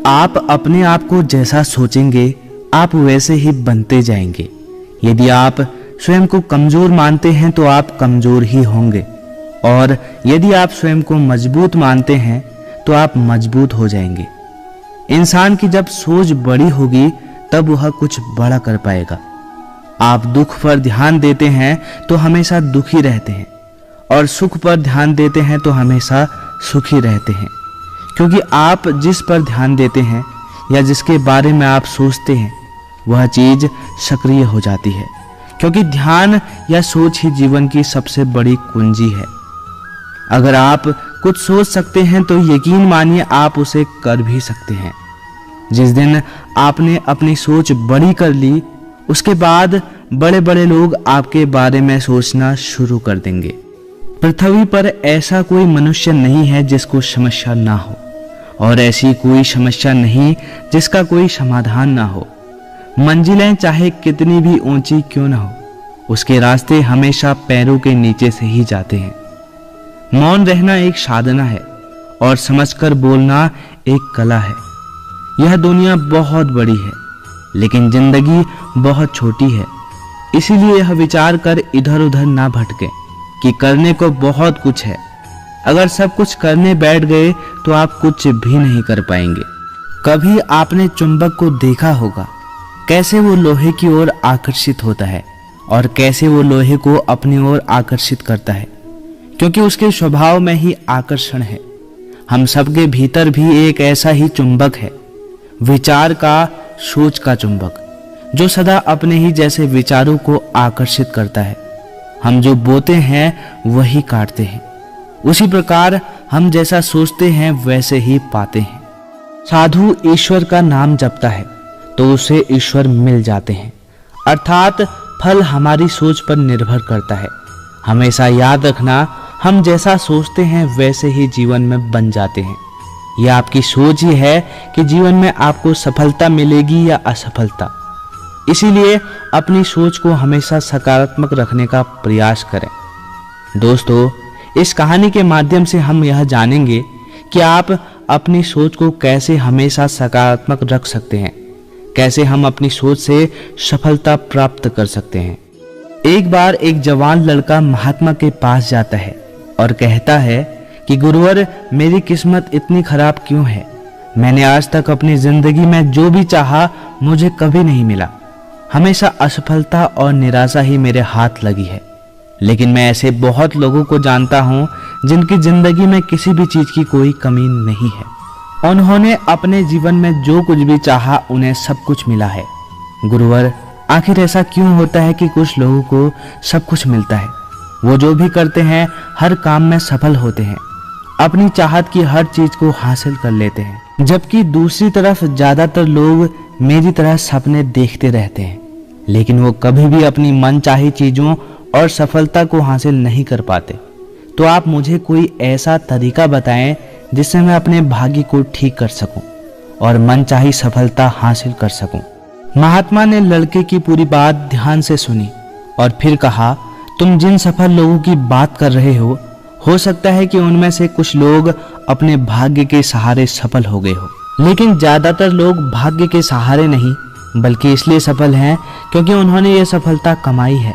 आप अपने आप को जैसा सोचेंगे आप वैसे ही बनते जाएंगे। यदि आप स्वयं को कमजोर मानते हैं तो आप कमजोर ही होंगे, और यदि आप स्वयं को मजबूत मानते हैं तो आप मजबूत हो जाएंगे। इंसान की जब सोच बड़ी होगी तब वह कुछ बड़ा कर पाएगा। आप दुख पर ध्यान देते हैं तो हमेशा दुखी रहते हैं, और सुख पर ध्यान देते हैं तो हमेशा सुखी रहते हैं, क्योंकि आप जिस पर ध्यान देते हैं या जिसके बारे में आप सोचते हैं वह चीज सक्रिय हो जाती है, क्योंकि ध्यान या सोच ही जीवन की सबसे बड़ी कुंजी है। अगर आप कुछ सोच सकते हैं तो यकीन मानिए आप उसे कर भी सकते हैं। जिस दिन आपने अपनी सोच बड़ी कर ली उसके बाद बड़े बड़े लोग आपके बारे में सोचना शुरू कर देंगे। पृथ्वी पर ऐसा कोई मनुष्य नहीं है जिसको समस्या ना हो, और ऐसी कोई समस्या नहीं जिसका कोई समाधान ना हो। मंजिलें चाहे कितनी भी ऊंची क्यों ना हो, उसके रास्ते हमेशा पैरों के नीचे से ही जाते हैं। मौन रहना एक साधना है और समझकर बोलना एक कला है। यह दुनिया बहुत बड़ी है लेकिन जिंदगी बहुत छोटी है, इसीलिए यह विचार कर इधर उधर ना भटके कि करने को बहुत कुछ है। अगर सब कुछ करने बैठ गए तो आप कुछ भी नहीं कर पाएंगे। कभी आपने चुंबक को देखा होगा, कैसे वो लोहे की ओर आकर्षित होता है और कैसे वो लोहे को अपनी ओर आकर्षित करता है, क्योंकि उसके स्वभाव में ही आकर्षण है। हम सबके भीतर भी एक ऐसा ही चुंबक है, विचार का, सोच का चुंबक, जो सदा अपने ही जैसे विचारों को आकर्षित करता है। हम जो बोते हैं वही काटते हैं, उसी प्रकार हम जैसा सोचते हैं वैसे ही पाते हैं। साधु ईश्वर का नाम जपता है तो उसे ईश्वर मिल जाते हैं, अर्थात फल हमारी सोच पर निर्भर करता है। हमेशा याद रखना, हम जैसा सोचते हैं वैसे ही जीवन में बन जाते हैं। यह आपकी सोच ही है कि जीवन में आपको सफलता मिलेगी या असफलता। इसीलिए अपनी सोच को हमेशा सकारात्मक रखने का प्रयास करें। दोस्तों, इस कहानी के माध्यम से हम यह जानेंगे कि आप अपनी सोच को कैसे हमेशा सकारात्मक रख सकते हैं, कैसे हम अपनी सोच से सफलता प्राप्त कर सकते हैं। एक बार एक जवान लड़का महात्मा के पास जाता है और कहता है कि गुरुवर, मेरी किस्मत इतनी खराब क्यों है? मैंने आज तक अपनी जिंदगी में जो भी चाहा मुझे कभी नहीं मिला। हमेशा असफलता और निराशा ही मेरे हाथ लगी है। लेकिन मैं ऐसे बहुत लोगों को जानता हूँ जिनकी जिंदगी में किसी भी चीज की कोई कमी नहीं है। उन्होंने अपने जीवन में जो कुछ भी चाहा उन्हें सब कुछ मिला है। गुरुवर, आखिर ऐसा क्यों होता है कि कुछ लोगों को सब कुछ मिलता है, वो जो भी करते हैं हर काम में सफल होते हैं, अपनी चाहत की हर चीज को हासिल कर लेते हैं, जबकि दूसरी तरफ ज्यादातर लोग मेरी तरह सपने देखते रहते हैं लेकिन वो कभी भी अपनी मनचाही चीजों और सफलता को हासिल नहीं कर पाते। तो आप मुझे कोई ऐसा तरीका बताएं जिससे मैं अपने भाग्य को ठीक कर सकूं और मनचाही सफलता हासिल कर सकूं। महात्मा ने लड़के की पूरी बात ध्यान से सुनी और फिर कहा, तुम जिन सफल लोगों की बात कर रहे हो सकता है कि उनमें से कुछ लोग अपने भाग्य के सहारे सफल हो गए हो, लेकिन ज्यादातर लोग भाग्य के सहारे नहीं बल्कि इसलिए सफल हैं क्योंकि उन्होंने ये सफलता कमाई है।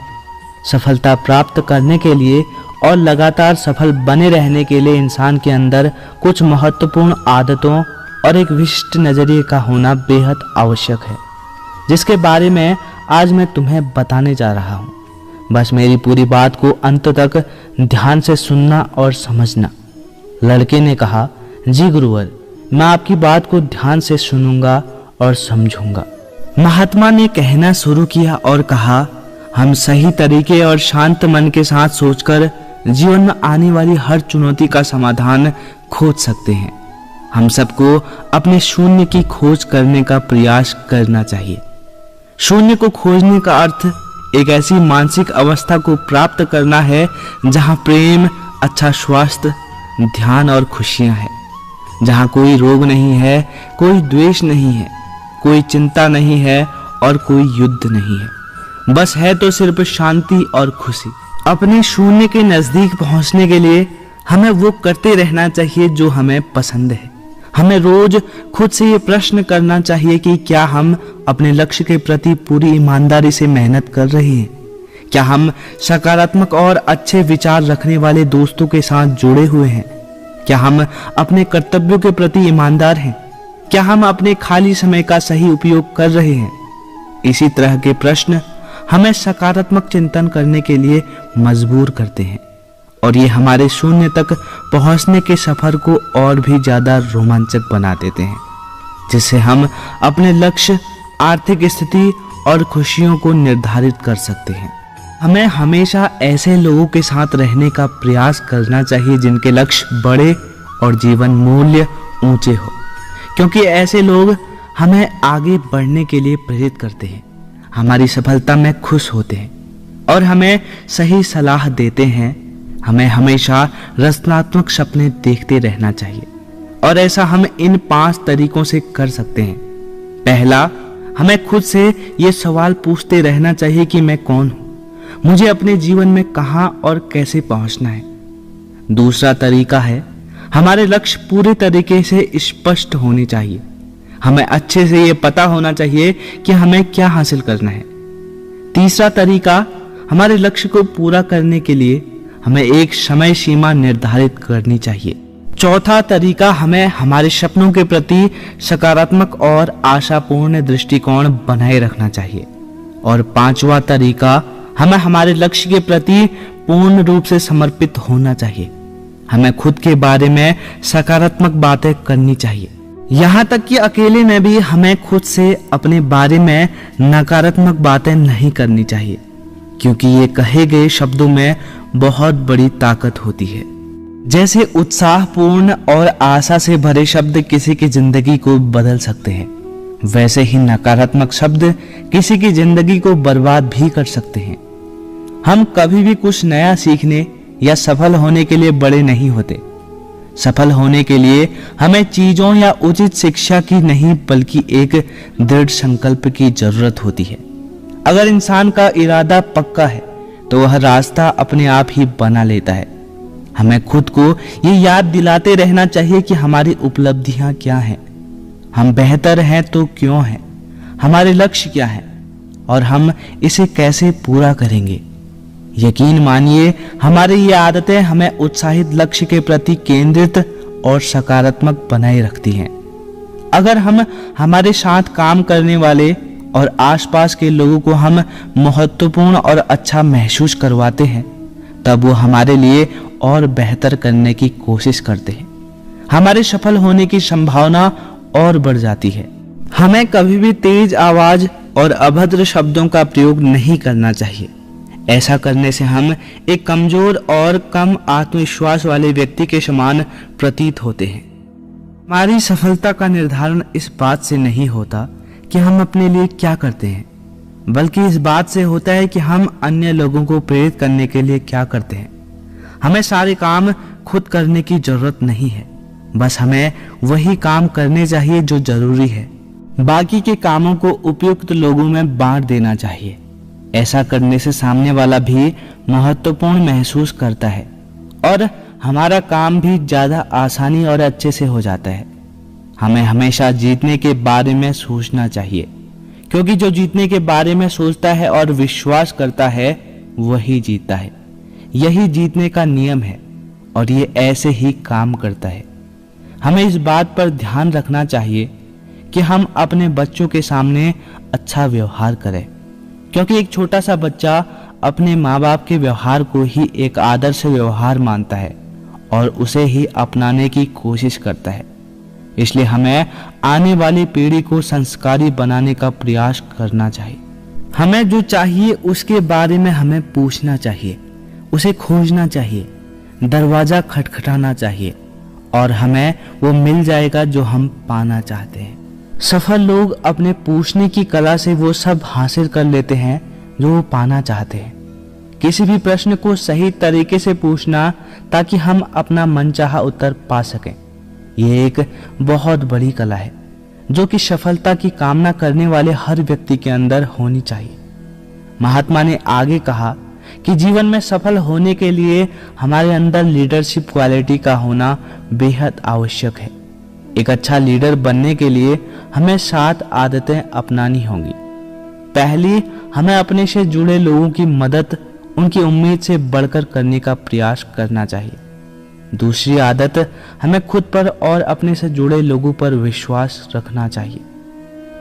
सफलता प्राप्त करने के लिए और लगातार सफल बने रहने के लिए इंसान के अंदर कुछ महत्वपूर्ण आदतों और एक विशिष्ट नजरिए का होना बेहद आवश्यक है, जिसके बारे में आज मैं तुम्हें बताने जा रहा हूँ। बस मेरी पूरी बात को अंत तक ध्यान से सुनना और समझना। लड़के ने कहा, जी गुरुवर, मैं आपकी बात को ध्यान से सुनूंगा और समझूंगा। महात्मा ने कहना शुरू किया और कहा, हम सही तरीके और शांत मन के साथ सोचकर जीवन में आने वाली हर चुनौती का समाधान खोज सकते हैं। हम सबको अपने शून्य की खोज करने का प्रयास करना चाहिए। शून्य को खोजने का अर्थ एक ऐसी मानसिक अवस्था को प्राप्त करना है जहां प्रेम, अच्छा स्वास्थ्य, ध्यान और खुशियां हैं, जहां कोई रोग नहीं है, कोई द्वेष नहीं है, कोई चिंता नहीं है और कोई युद्ध नहीं है। बस है तो सिर्फ शांति और खुशी। अपने शून्य के नजदीक पहुंचने के लिए हमें वो करते रहना चाहिए जो हमें पसंद है। हमें रोज खुद से ये प्रश्न करना चाहिए कि क्या हम अपने लक्ष्य के प्रति पूरी ईमानदारी से मेहनत कर रहे हैं? क्या हम सकारात्मक और अच्छे विचार रखने वाले दोस्तों के साथ जुड़े हुए हैं? क्या हम अपने कर्तव्यों के प्रति ईमानदार हैं? क्या हम अपने खाली समय का सही उपयोग कर रहे हैं? इसी तरह के प्रश्न हमें सकारात्मक चिंतन करने के लिए मजबूर करते हैं और ये हमारे शून्य तक पहुंचने के सफर को और भी ज्यादा रोमांचक बना देते हैं, जिससे हम अपने लक्ष्य, आर्थिक स्थिति और खुशियों को निर्धारित कर सकते हैं। हमें हमेशा ऐसे लोगों के साथ रहने का प्रयास करना चाहिए जिनके लक्ष्य बड़े और जीवन मूल्य ऊंचे हो, क्योंकि ऐसे लोग हमें आगे बढ़ने के लिए प्रेरित करते हैं, हमारी सफलता में खुश होते हैं और हमें सही सलाह देते हैं। हमें हमेशा रचनात्मक सपने देखते रहना चाहिए और ऐसा हम इन 5 तरीकों से कर सकते हैं। पहला, हमें खुद से ये सवाल पूछते रहना चाहिए कि मैं कौन हूं, मुझे अपने जीवन में कहां और कैसे पहुंचना है। दूसरा तरीका है, हमारे लक्ष्य पूरे तरीके से स्पष्ट होने चाहिए। हमें अच्छे से ये पता होना चाहिए कि हमें क्या हासिल करना है। तीसरा तरीका, हमारे लक्ष्य को पूरा करने के लिए हमें एक समय सीमा निर्धारित करनी चाहिए। चौथा तरीका, हमें हमारे सपनों के प्रति सकारात्मक और आशापूर्ण दृष्टिकोण बनाए रखना चाहिए। और पांचवा तरीका, हमें हमारे लक्ष्य के प्रति पूर्ण रूप से समर्पित होना चाहिए। हमें खुद के बारे में सकारात्मक बातें करनी चाहिए, यहाँ तक कि अकेले में भी हमें खुद से अपने बारे में नकारात्मक बातें नहीं करनी चाहिए, क्योंकि ये कहे गए शब्दों में बहुत बड़ी ताकत होती है। जैसे उत्साहपूर्ण और आशा से भरे शब्द किसी की जिंदगी को बदल सकते हैं, वैसे ही नकारात्मक शब्द किसी की जिंदगी को बर्बाद भी कर सकते हैं। हम कभी भी कुछ नया सीखने या सफल होने के लिए बड़े नहीं होते। सफल होने के लिए हमें चीजों या उचित शिक्षा की नहीं, बल्कि एक दृढ़ संकल्प की जरूरत होती है। अगर इंसान का इरादा पक्का है तो वह रास्ता अपने आप ही बना लेता है। हमें खुद को ये याद दिलाते रहना चाहिए कि हमारी उपलब्धियां क्या हैं, हम बेहतर हैं तो क्यों हैं, हमारे लक्ष्य क्या हैं और हम इसे कैसे पूरा करेंगे। यकीन मानिए, हमारी ये आदतें हमें उत्साहित लक्ष्य के प्रति केंद्रित और सकारात्मक बनाए रखती हैं। अगर हम हमारे साथ काम करने वाले और आसपास के लोगों को हम महत्वपूर्ण और अच्छा महसूस करवाते हैं, तब वो हमारे लिए और बेहतर करने की कोशिश करते हैं। हमारे सफल होने की संभावना और बढ़ जाती है। हमें कभी भी तेज आवाज और अभद्र शब्दों का प्रयोग नहीं करना चाहिए। ऐसा करने से हम एक कमजोर और कम आत्मविश्वास वाले व्यक्ति के समान प्रतीत होते हैं। हमारी सफलता का निर्धारण इस बात से नहीं होता कि हम अपने लिए क्या करते हैं, बल्कि इस बात से होता है कि हम अन्य लोगों को प्रेरित करने के लिए क्या करते हैं। हमें सारे काम खुद करने की जरूरत नहीं है, बस हमें वही काम करने चाहिए जो जरूरी है। बाकी के कामों को उपयुक्त लोगों में बांट देना चाहिए। ऐसा करने से सामने वाला भी महत्वपूर्ण महसूस करता है और हमारा काम भी ज्यादा आसानी और अच्छे से हो जाता है। हमें हमेशा जीतने के बारे में सोचना चाहिए, क्योंकि जो जीतने के बारे में सोचता है और विश्वास करता है वही जीतता है। यही जीतने का नियम है और ये ऐसे ही काम करता है। हमें इस बात पर ध्यान रखना चाहिए कि हम अपने बच्चों के सामने अच्छा व्यवहार करें, क्योंकि एक छोटा सा बच्चा अपने माँ बाप के व्यवहार को ही एक आदर्श व्यवहार मानता है और उसे ही अपनाने की कोशिश करता है। इसलिए हमें आने वाली पीढ़ी को संस्कारी बनाने का प्रयास करना चाहिए। हमें जो चाहिए उसके बारे में हमें पूछना चाहिए, उसे खोजना चाहिए, दरवाजा खटखटाना चाहिए और हमें वो मिल जाएगा जो हम पाना चाहते हैं। सफल लोग अपने पूछने की कला से वो सब हासिल कर लेते हैं जो वो पाना चाहते हैं। किसी भी प्रश्न को सही तरीके से पूछना ताकि हम अपना मनचाहा उत्तर पा सकें, ये एक बहुत बड़ी कला है जो कि सफलता की कामना करने वाले हर व्यक्ति के अंदर होनी चाहिए। महात्मा ने आगे कहा कि जीवन में सफल होने के लिए हमारे अंदर लीडरशिप क्वालिटी का होना बेहद आवश्यक है। एक अच्छा लीडर बनने के लिए हमें 7 आदतें अपनानी होंगी। पहली, हमें अपने से जुड़े लोगों की मदद उनकी उम्मीद से बढ़कर करने का प्रयास करना चाहिए। दूसरी आदत, हमें खुद पर और अपने से जुड़े लोगों पर विश्वास रखना चाहिए।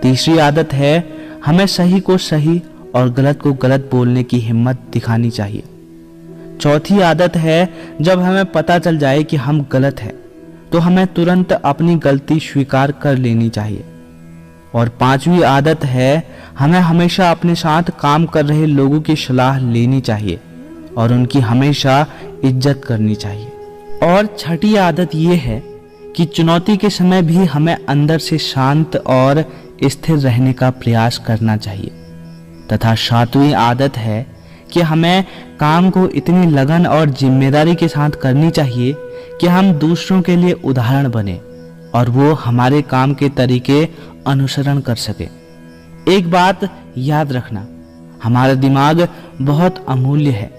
तीसरी आदत है, हमें सही को सही और गलत को गलत बोलने की हिम्मत दिखानी चाहिए। चौथी आदत है, जब हमें पता चल जाए कि हम गलत हैं तो हमें तुरंत अपनी गलती स्वीकार कर लेनी चाहिए। और पांचवी आदत है, हमें हमेशा अपने साथ काम कर रहे लोगों की सलाह लेनी चाहिए और उनकी हमेशा इज्जत करनी चाहिए। और छठी आदत ये है कि चुनौती के समय भी हमें अंदर से शांत और स्थिर रहने का प्रयास करना चाहिए। तथा सातवीं आदत है कि हमें काम को इतनी लगन और जिम्मेदारी के साथ करनी चाहिए कि हम दूसरों के लिए उदाहरण बने और वो हमारे काम के तरीके अनुसरण कर सके। एक बात याद रखना, हमारा दिमाग बहुत अमूल्य है।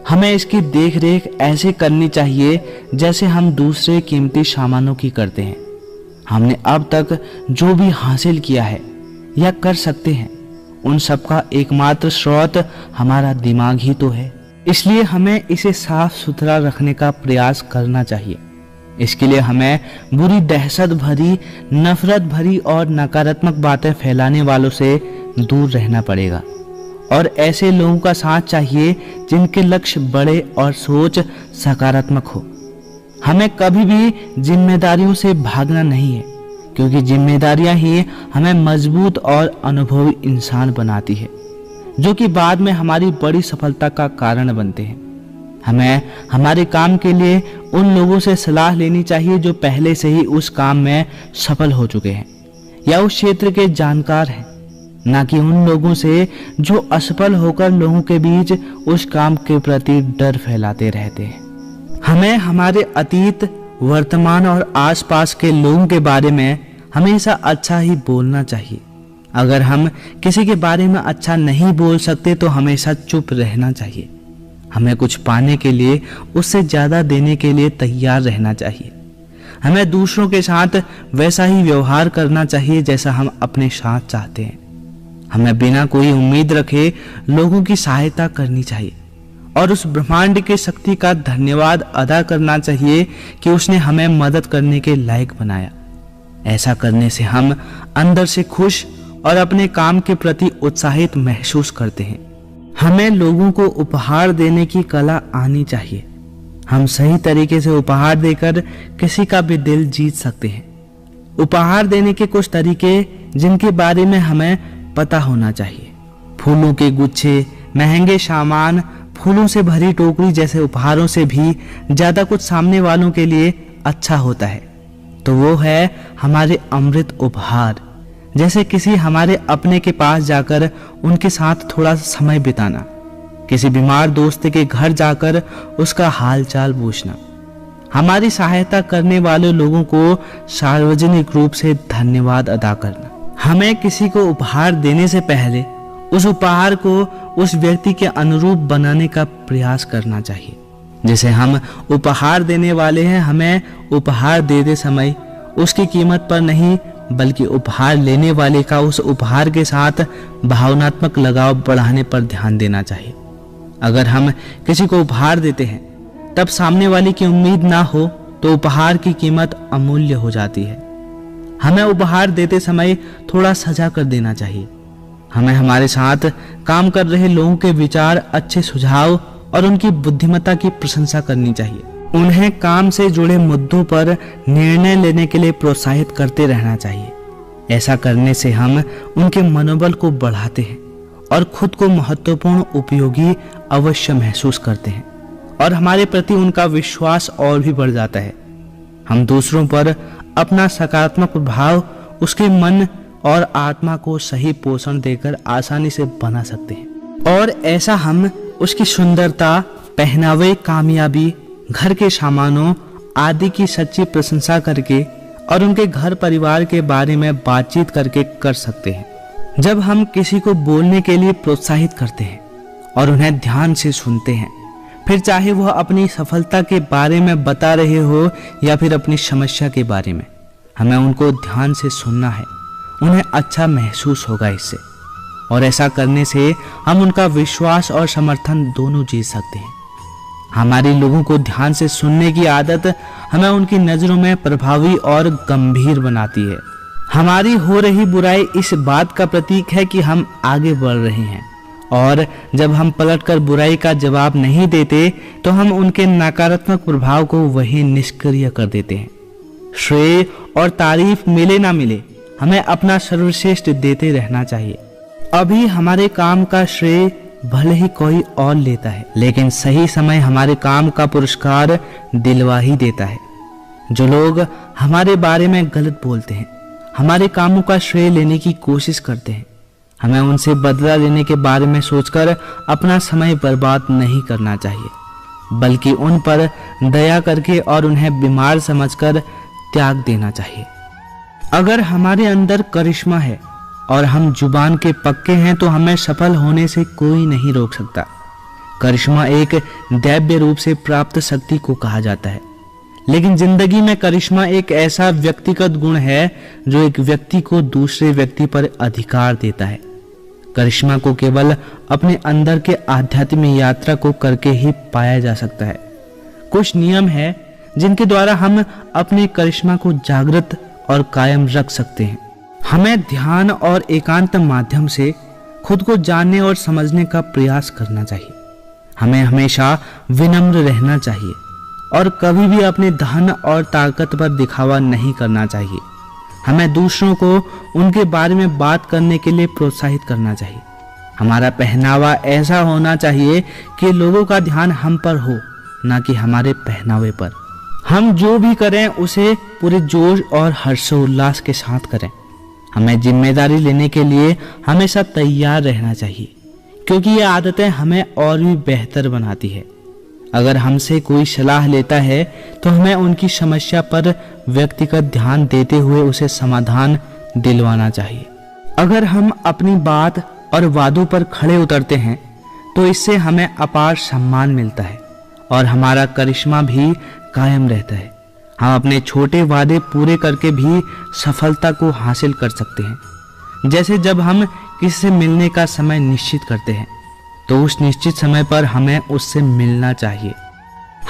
हमें इसकी देखरेख ऐसे करनी चाहिए जैसे हम दूसरे कीमती सामानों की करते हैं। हमने अब तक जो भी हासिल किया है या कर सकते हैं, उन सब का एकमात्र स्रोत हमारा दिमाग ही तो है। इसलिए हमें इसे साफ सुथरा रखने का प्रयास करना चाहिए। इसके लिए हमें बुरी, दहशत भरी, नफरत भरी और नकारात्मक बातें फैलाने वालों से दूर रहना पड़ेगा और ऐसे लोगों का साथ चाहिए जिनके लक्ष्य बड़े और सोच सकारात्मक हो। हमें कभी भी जिम्मेदारियों से भागना नहीं है, क्योंकि जिम्मेदारियां ही हमें मजबूत और अनुभवी इंसान बनाती है, जो कि बाद में हमारी बड़ी सफलता का कारण बनते हैं। हमें हमारे काम के लिए उन लोगों से सलाह लेनी चाहिए जो पहले से ही उस काम में सफल हो चुके हैं या उस क्षेत्र के जानकार हैं, ना कि उन लोगों से जो असफल होकर लोगों के बीच उस काम के प्रति डर फैलाते रहते हैं। हमें हमारे अतीत, वर्तमान और आसपास के लोगों के बारे में हमेशा अच्छा ही बोलना चाहिए। अगर हम किसी के बारे में अच्छा नहीं बोल सकते तो हमेशा चुप रहना चाहिए। हमें कुछ पाने के लिए उससे ज्यादा देने के लिए तैयार रहना चाहिए। हमें दूसरों के साथ वैसा ही व्यवहार करना चाहिए जैसा हम अपने साथ चाहते हैं। हमें बिना कोई उम्मीद रखे लोगों की सहायता करनी चाहिए और उस ब्रह्मांड की शक्ति का धन्यवाद अदा करना चाहिए कि उसने हमें मदद करने के लायक बनाया। ऐसा करने से हम अंदर से खुश और अपने काम के प्रति उत्साहित महसूस करते हैं। हमें लोगों को उपहार देने की कला आनी चाहिए। हम सही तरीके से उपहार देकर किसी का भी दिल जीत सकते हैं। उपहार देने के कुछ तरीके जिनके बारे में हमें पता होना चाहिए। फूलों के गुच्छे, महंगे सामान, फूलों से भरी टोकरी जैसे उपहारों से भी ज्यादा कुछ सामने वालों के लिए अच्छा होता है तो वो है हमारे अमृत उपहार। जैसे किसी हमारे अपने के पास जाकर उनके साथ थोड़ा समय बिताना, किसी बीमार दोस्त के घर जाकर उसका हालचाल पूछना, हमारी सहायता करने वाले लोगों को सार्वजनिक रूप से धन्यवाद अदा करना। हमें किसी को उपहार देने से पहले उस उपहार को उस व्यक्ति के अनुरूप बनाने का प्रयास करना चाहिए। जैसे हम उपहार देने वाले हैं, हमें उपहार देते समय उसकी कीमत पर नहीं बल्कि उपहार लेने वाले का उस उपहार के साथ भावनात्मक लगाव बढ़ाने पर ध्यान देना चाहिए। अगर हम किसी को उपहार देते हैं तब सामने वाले की उम्मीद ना हो तो उपहार की कीमत अमूल्य हो जाती है। हमें उपहार देते समय थोड़ा सजा कर देना चाहिए। हमें हमारे साथ काम कर रहे लोगों के विचार, अच्छे सुझाव और उनकी बुद्धिमत्ता की प्रशंसा करनी चाहिए। उन्हें काम से जुड़े मुद्दों पर निर्णय लेने के लिए प्रोत्साहित करते रहना चाहिए। ऐसा करने से हम उनके मनोबल को बढ़ाते हैं और खुद को महत्वपूर्ण, उपयोगी अवश्य महसूस करते हैं और हमारे प्रति उनका विश्वास और भी बढ़ जाता है। हम दूसरों पर अपना सकारात्मक प्रभाव उसके मन और आत्मा को सही पोषण देकर आसानी से बना सकते हैं और ऐसा हम उसकी सुंदरता, पहनावे, कामयाबी, घर के सामानों आदि की सच्ची प्रशंसा करके और उनके घर परिवार के बारे में बातचीत करके कर सकते हैं। जब हम किसी को बोलने के लिए प्रोत्साहित करते हैं और उन्हें ध्यान से सुनते हैं, फिर चाहे वह अपनी सफलता के बारे में बता रहे हो या फिर अपनी समस्या के बारे में, हमें उनको ध्यान से सुनना है, उन्हें अच्छा महसूस होगा इससे, और ऐसा करने से हम उनका विश्वास और समर्थन दोनों जीत सकते हैं। हमारी लोगों को ध्यान से सुनने की आदत हमें उनकी नज़रों में प्रभावी और गंभीर बनाती है। हमारी हो रही बुराई इस बात का प्रतीक है कि हम आगे बढ़ रहे हैं, और जब हम पलटकर बुराई का जवाब नहीं देते तो हम उनके नकारात्मक प्रभाव को वही निष्क्रिय कर देते हैं। श्रेय और तारीफ मिले ना मिले, हमें अपना सर्वश्रेष्ठ देते रहना चाहिए। अभी हमारे काम का श्रेय भले ही कोई और लेता है, लेकिन सही समय हमारे काम का पुरस्कार दिलवा ही देता है। जो लोग हमारे बारे में गलत बोलते हैं, हमारे कामों का श्रेय लेने की कोशिश करते हैं, हमें उनसे बदला लेने के बारे में सोचकर अपना समय बर्बाद नहीं करना चाहिए, बल्कि उन पर दया करके और उन्हें बीमार समझकर त्याग देना चाहिए। अगर हमारे अंदर करिश्मा है और हम जुबान के पक्के हैं तो हमें सफल होने से कोई नहीं रोक सकता। करिश्मा एक दैव्य रूप से प्राप्त शक्ति को कहा जाता है, लेकिन जिंदगी में करिश्मा एक ऐसा व्यक्तिगत गुण है जो एक व्यक्ति को दूसरे व्यक्ति पर अधिकार देता है। करिश्मा को केवल अपने अंदर के आध्यात्मिक यात्रा को करके ही पाया जा सकता है। कुछ नियम है जिनके द्वारा हम अपने करिश्मा को जागृत और कायम रख सकते हैं। हमें ध्यान और एकांत माध्यम से खुद को जानने और समझने का प्रयास करना चाहिए। हमें हमेशा विनम्र रहना चाहिए और कभी भी अपने धन और ताकत पर दिखावा नहीं करना चाहिए। हमें दूसरों को उनके बारे में बात करने के लिए प्रोत्साहित करना चाहिए। हमारा पहनावा ऐसा होना चाहिए कि लोगों का ध्यान हम पर हो, ना कि हमारे पहनावे पर। हम जो भी करें उसे पूरे जोश और हर्षोल्लास के साथ करें। हमें जिम्मेदारी लेने के लिए हमेशा तैयार रहना चाहिए, क्योंकि ये आदतें हमें और भी बेहतर बनाती है। अगर हमसे कोई सलाह लेता है तो हमें उनकी समस्या पर व्यक्तिगत ध्यान देते हुए उसे समाधान दिलवाना चाहिए। अगर हम अपनी बात और वादों पर खड़े उतरते हैं तो इससे हमें अपार सम्मान मिलता है और हमारा करिश्मा भी कायम रहता है। हम अपने छोटे वादे पूरे करके भी सफलता को हासिल कर सकते हैं। जैसे जब हम किसी से मिलने का समय निश्चित करते हैं तो उस निश्चित समय पर हमें उससे मिलना चाहिए।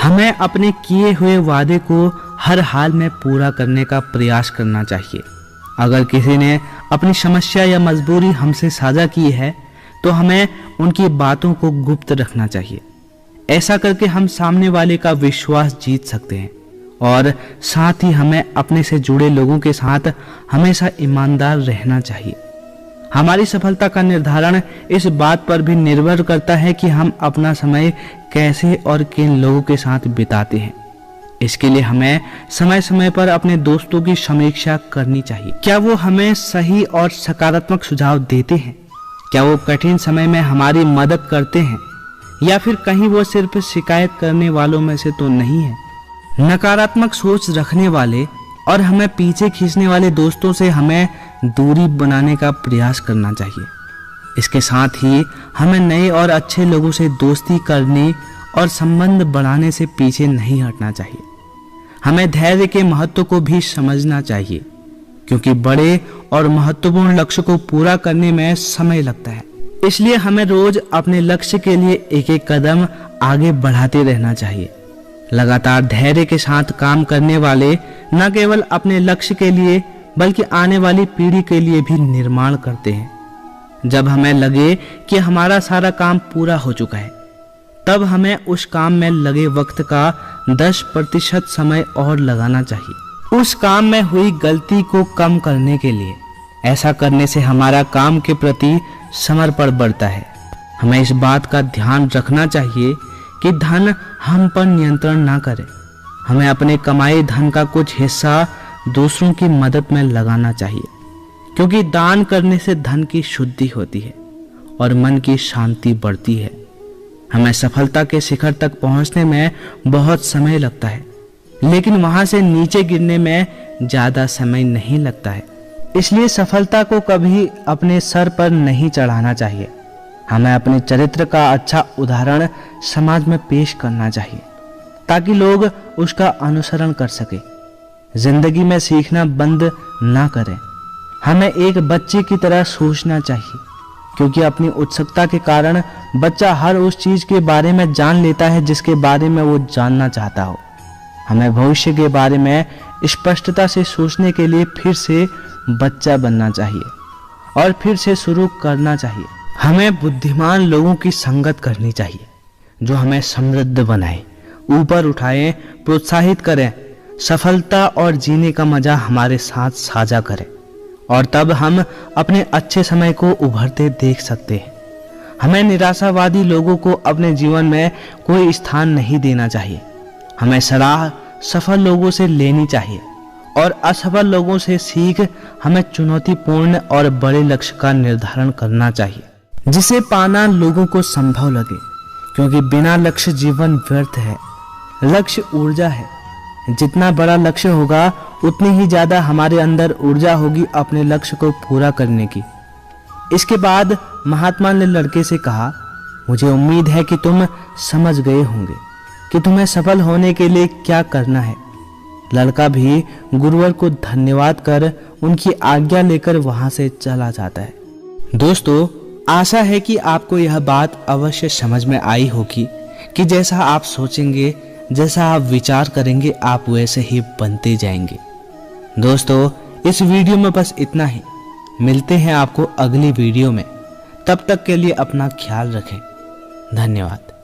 हमें अपने किए हुए वादे को हर हाल में पूरा करने का प्रयास करना चाहिए। अगर किसी ने अपनी समस्या या मजबूरी हमसे साझा की है तो हमें उनकी बातों को गुप्त रखना चाहिए। ऐसा करके हम सामने वाले का विश्वास जीत सकते हैं और साथ ही हमें अपने से जुड़े लोगों के साथ हमेशा ईमानदार रहना चाहिए। हमारी सफलता का निर्धारण इस बात पर भी निर्भर करता है कि हम अपना समय कैसे और किन लोगों के साथ बिताते हैं। इसके लिए हमें समय समय पर अपने दोस्तों की समीक्षा करनी चाहिए। क्या वो हमें सही और सकारात्मक सुझाव देते हैं? क्या वो कठिन समय में हमारी मदद करते हैं, या फिर कहीं वो सिर्फ शिकायत करने वालों में से तो नहीं है? नकारात्मक सोच रखने वाले और हमें पीछे खींचने वाले दोस्तों से हमें दूरी बनाने का प्रयास करना चाहिए। इसके साथ ही हमें नए और अच्छे लोगों से दोस्ती करने और संबंध बढ़ाने से पीछे नहीं हटना चाहिए। हमें धैर्य के महत्व को भी समझना चाहिए, क्योंकि बड़े और महत्वपूर्ण लक्ष्य को पूरा करने में समय लगता है। इसलिए हमें रोज अपने लक्ष्य के लिए एक एक कदम आगे बढ़ाते रहना चाहिए। लगातार धैर्य के साथ काम करने वाले न केवल अपने लक्ष्य के लिए बल्कि आने वाली पीढ़ी के लिए भी निर्माण करते हैं। जब हमें लगे कि हमारा सारा काम पूरा हो चुका है, तब हमें उस काम में लगे वक्त का 10% समय और लगाना चाहिए, उस काम में हुई गलती को कम करने के लिए। ऐसा करने से हमारा काम के प्रति समर्पण बढ़ता है। हमें इस बात का ध्यान रखना चाहिए कि धन हम पर नियंत्रण ना करे। हमें अपने कमाए धन का कुछ हिस्सा दूसरों की मदद में लगाना चाहिए, क्योंकि दान करने से धन की शुद्धि होती है और मन की शांति बढ़ती है। हमें सफलता के शिखर तक पहुंचने में बहुत समय लगता है, लेकिन वहां से नीचे गिरने में ज्यादा समय नहीं लगता है। इसलिए सफलता को कभी अपने सर पर नहीं चढ़ाना चाहिए। हमें अपने चरित्र का अच्छा उदाहरण समाज में पेश करना चाहिए, ताकि लोग उसका अनुसरण कर सके। जिंदगी में सीखना बंद ना करें। हमें एक बच्चे की तरह सोचना चाहिए, क्योंकि अपनी उत्सुकता के कारण बच्चा हर उस चीज के बारे में जान लेता है जिसके बारे में वो जानना चाहता हो। हमें भविष्य के बारे में स्पष्टता से सोचने के लिए फिर से बच्चा बनना चाहिए और फिर से शुरू करना चाहिए। हमें बुद्धिमान लोगों की संगत करनी चाहिए जो हमें समृद्ध बनाए, ऊपर उठाए, प्रोत्साहित करें, सफलता और जीने का मजा हमारे साथ साझा करें, और तब हम अपने अच्छे समय को उभरते देख सकते हैं। हमें निराशावादी लोगों को अपने जीवन में कोई स्थान नहीं देना चाहिए। हमें सलाह सफल लोगों से लेनी चाहिए और असफल लोगों से सीख हमें चुनौतीपूर्ण और बड़े लक्ष्य का निर्धारण करना चाहिए, जिसे पाना लोगों को संभव लगे, क्योंकि बिना लक्ष्य जीवन व्यर्थ है। लक्ष्य ऊर्जा है। जितना बड़ा लक्ष्य होगा उतनी ही ज्यादा हमारे अंदर ऊर्जा होगी अपने लक्ष्य को पूरा करने की। इसके बाद महात्मा ने लड़के से कहा, मुझे उम्मीद है कि तुम समझ गए होंगे कि तुम्हें सफल होने के लिए क्या करना है। लड़का भी गुरुवर को धन्यवाद कर उनकी आज्ञा लेकर वहां से चला जाता है। दोस्तों, आशा है कि आपको यह बात अवश्य समझ में आई होगी कि जैसा आप सोचेंगे, जैसा आप विचार करेंगे, आप वैसे ही बनते जाएंगे। दोस्तों, इस वीडियो में बस इतना ही। मिलते हैं आपको अगली वीडियो में। तब तक के लिए अपना ख्याल रखें। धन्यवाद।